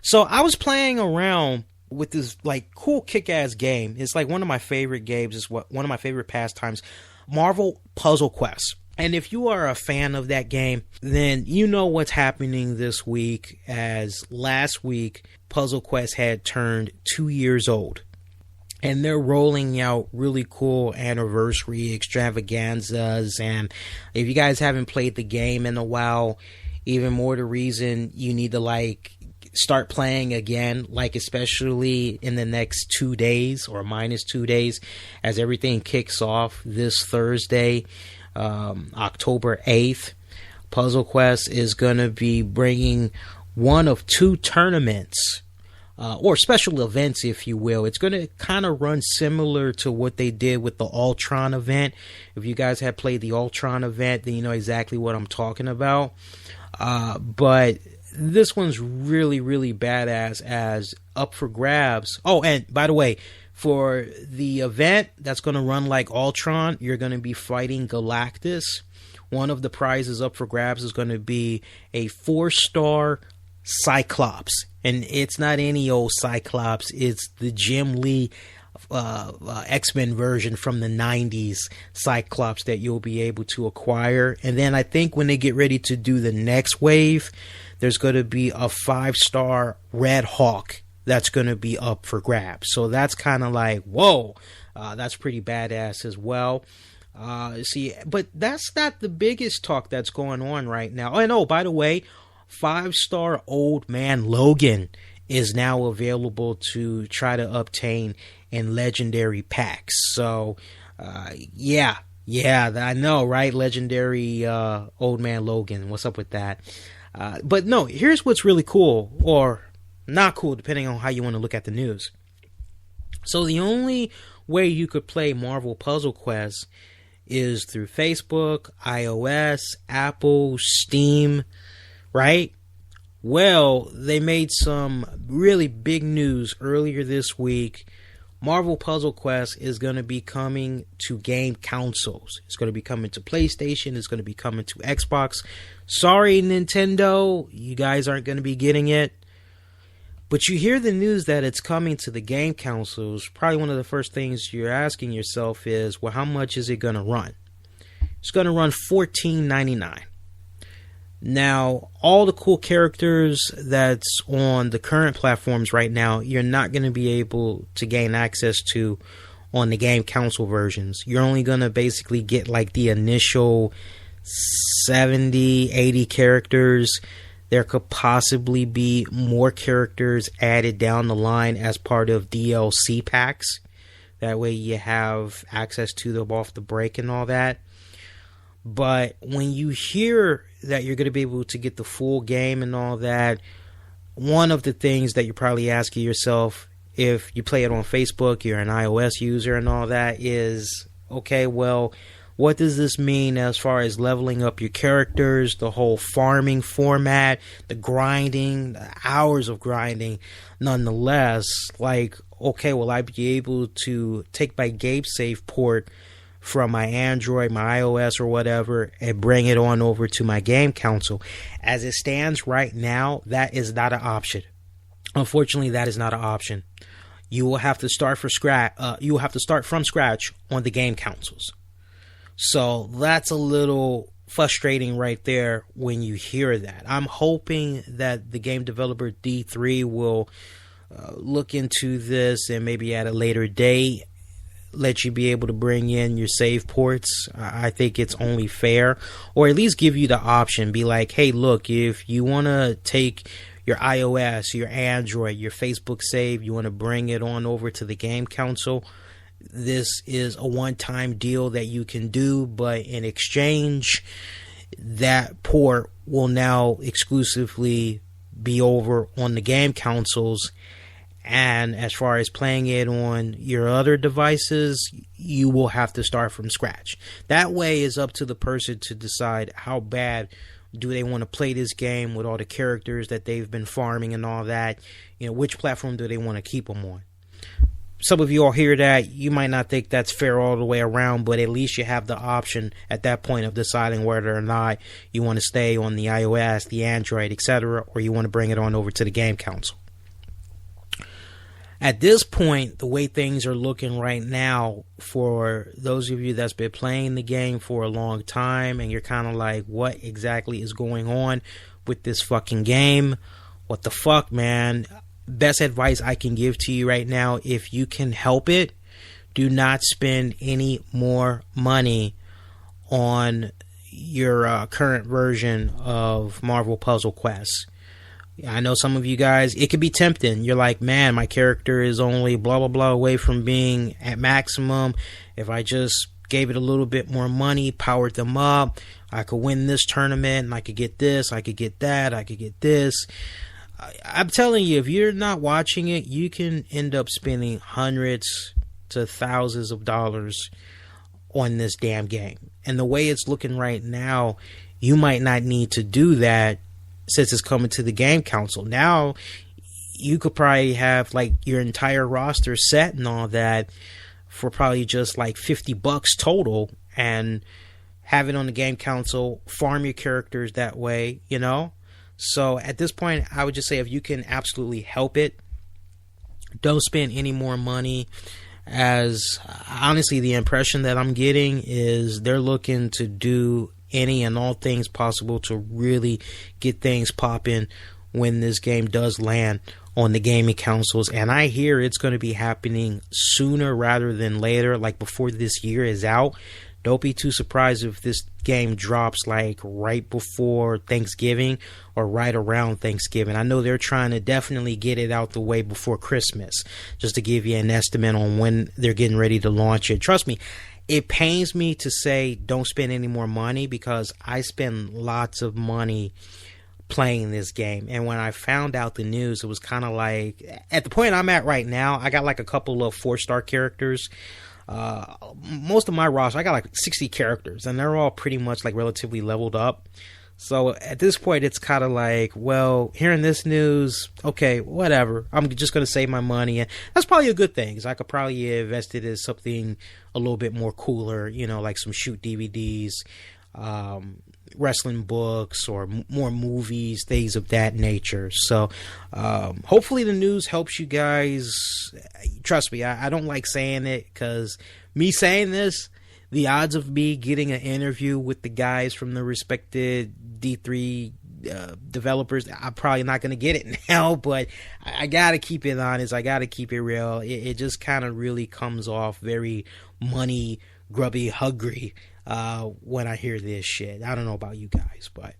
So I was playing around with this like cool kick-ass game. It's like one of my favorite games. It's one of my favorite pastimes, Marvel Puzzle Quest. And if you are a fan of that game, then you know what's happening this week, as last week Puzzle Quest had turned 2 years old. And they're rolling out really cool anniversary extravaganzas. And if you guys haven't played the game in a while, even more the reason you need to like start playing again, like especially in the next 2 days or minus 2 days, as everything kicks off this Thursday, October 8th. Puzzle Quest is going to be bringing one of two tournaments, or special events, if you will. It's going to kind of run similar to what they did with the Ultron event. If you guys have played the Ultron event, then you know exactly what I'm talking about. But this one's really, really badass, as up for grabs. Oh, and by the way, for the event that's going to run like Ultron, you're going to be fighting Galactus. One of the prizes up for grabs is going to be a 4-star Cyclops. And it's not any old Cyclops. It's the Jim Lee X-Men version from the 90s Cyclops that you'll be able to acquire. And then I think when they get ready to do the next wave, there's going to be a 5-star Red Hawk that's going to be up for grabs. So that's kind of like, whoa, that's pretty badass as well. See, but that's not the biggest talk that's going on right now. Oh, and oh, by the way, 5-star Old Man Logan is now available to try to obtain in legendary packs. So, yeah, I know, right? Legendary Old Man Logan. What's up with that? But no, here's what's really cool, or not cool, depending on how you want to look at the news. So the only way you could play Marvel Puzzle Quest is through Facebook, iOS, Apple, Steam, right? Well, they made some really big news earlier this week. Marvel Puzzle Quest is going to be coming to game consoles. It's going to be coming to PlayStation. It's going to be coming to Xbox. Sorry, Nintendo, you guys aren't going to be getting it. But you hear the news that it's coming to the game consoles. Probably one of the first things you're asking yourself is, well, how much is it going to run? It's going to run $14.99. Now, all the cool characters that's on the current platforms right now, you're not going to be able to gain access to on the game console versions. You're only going to basically get like the initial 70, 80 characters. There could possibly be more characters added down the line as part of DLC packs. That way you have access to them off the break and all that. But when you hear that you're going to be able to get the full game and all that, one of the things that you're probably asking yourself, if you play it on Facebook, you're an iOS user and all that, is, okay, well, what does this mean as far as leveling up your characters, the whole farming format, the grinding, the hours of grinding? Nonetheless, like, okay, will I be able to take my GameSafe port from my Android, my iOS, or whatever, and bring it on over to my game console? As it stands right now, that is not an option. Unfortunately, that is not an option. You will have to start from scratch. You will have to start from scratch on the game consoles. So that's a little frustrating right there when you hear that. I'm hoping that the game developer D3 will look into this and maybe at a later date let you be able to bring in your save ports. I think it's only fair, or at least give you the option. Be like, hey, look, if you want to take your iOS, your Android, your Facebook save, you want to bring it on over to the game console, this is a one-time deal that you can do, but in exchange, that port will now exclusively be over on the game consoles. And as far as playing it on your other devices, you will have to start from scratch. That way it's up to the person to decide how bad do they want to play this game with all the characters that they've been farming and all that. You know, which platform do they want to keep them on? Some of you all hear that. You might not think that's fair all the way around, but at least you have the option at that point of deciding whether or not you want to stay on the iOS, the Android, etc., or you want to bring it on over to the game console. At this point, the way things are looking right now, for those of you that's been playing the game for a long time and you're kind of like, what exactly is going on with this fucking game? What the fuck, man? Best advice I can give to you right now, if you can help it, do not spend any more money on your current version of Marvel Puzzle Quest. I know some of you guys, it could be tempting. You're like, man, my character is only blah, blah, blah away from being at maximum. If I just gave it a little bit more money, powered them up, I could win this tournament, and I could get this, I could get that, I could get this. I'm telling you, if you're not watching it, you can end up spending hundreds to thousands of dollars on this damn game. And the way it's looking right now, you might not need to do that since it's coming to the game console. Now, you could probably have like your entire roster set and all that for probably just like $50 total, and have it on the game console, farm your characters that way, you know? So at this point, I would just say, if you can absolutely help it, don't spend any more money. As honestly, the impression that I'm getting is they're looking to do any and all things possible to really get things popping when this game does land on the gaming consoles. And I hear it's going to be happening sooner rather than later, like before this year is out. Don't be too surprised if this game drops like right before Thanksgiving or right around Thanksgiving. I know they're trying to definitely get it out the way before Christmas, just to give you an estimate on when they're getting ready to launch it. Trust me, it pains me to say don't spend any more money, because I spend lots of money playing this game. And when I found out the news, it was kind of like, at the point I'm at right now, I got like a couple of 4-star characters. Most of my roster, I got like 60 characters, and they're all pretty much like relatively leveled up. So at this point, it's kind of like, well, hearing this news, okay, whatever. I'm just going to save my money. And that's probably a good thing, because I could probably invest it in something a little bit more cooler, you know, like some shoot DVDs, wrestling books, or more movies, things of that nature. So hopefully the news helps you guys. Trust me, I don't like saying it, because me saying this, the odds of me getting an interview with the guys from the respected D3 developers, I'm probably not going to get it now, but I got to keep it honest. I got to keep it real. It just kind of really comes off very money grubby hungry when I hear this shit. I don't know about you guys, but